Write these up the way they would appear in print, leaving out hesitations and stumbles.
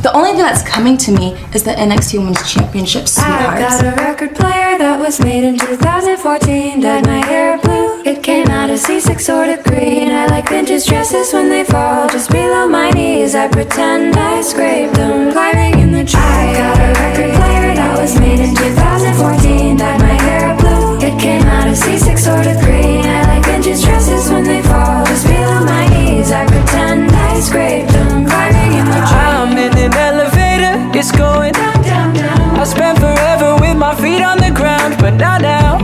The only thing that's coming to me is the NXT Women's Championship, sweetheart. I've got a record player that was made in 2014. Dyed my hair blue, it came out as C6 sort of green. I like vintage dresses when they fall just below my knees. I pretend I scraped them, climbing in the tree. I've got a record player that was made in 2014. Dyed my hair blue, it came out as C6 sort of green. I like vintage dresses when they fall just below my knees. I pretend I scraped them, climbing in the tree. I'm in an elevator, it's going down, down, down. I spent forever with my feet on the ground, but not now.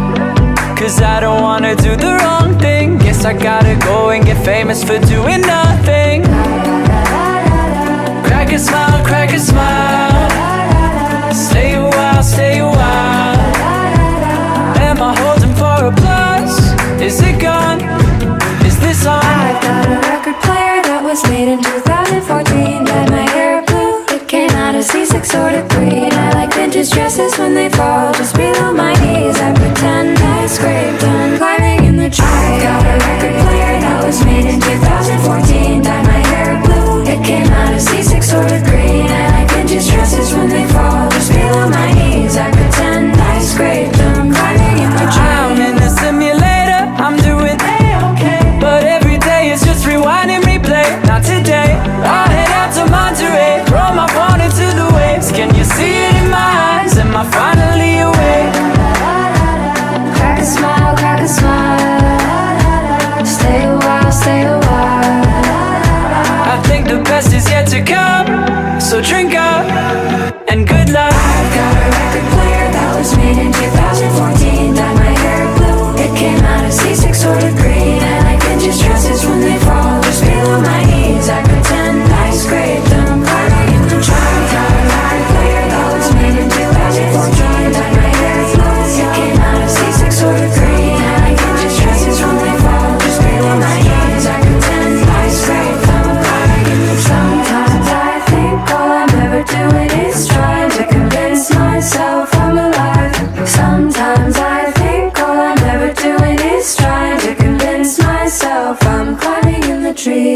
Cause I don't wanna do the wrong thing. Guess I gotta go and get famous for doing nothing. Crack a smile, crack a smile. Stay a while, stay a while. Am I holding for applause? Is it gone? Is this on? I've got a record player that was made in 2014. Dyed my hair blue, it came out as C6 sort of green. I like vintage dresses when they fall just below my knees. I pretend I scraped them, climbing in the tree. I've got a record player that was made in 2014. Dyed my hair blue, it came out as C6 sort of green. I like vintage dresses when they fall just below my knees. I pretend I scraped them, climbing in the tree. I'm in a simulator, I'm doing A-okay. But every day is just rewind and replay. Not today, I'll head out to Monterey, throw my phone into the waves. Can you see it in my eyes? Am I finally awake? Crack a smile, crack a smile. Stay a while, stay a while. I think the best is yet to come. So drink up and good luck. I've got a record player that was made in 2014. Dyed my hair blue, it came out as C6 sort of green. I like vintage dresses when they fall just below my knees. I pretend I scraped them, climbing in the tree. I've got a record player that was made in 2014. Dyed my hair blue, it came out as C6 sort of green. I like vintage dresses when they fall just below my knees. I pretend I scraped them, climbing in the tree. Sometimes I think all I'm ever doing is trying to convince myself I'm alive. Sometimes I think all I'm ever doing is trying to convince myself I'm climbing in the tree.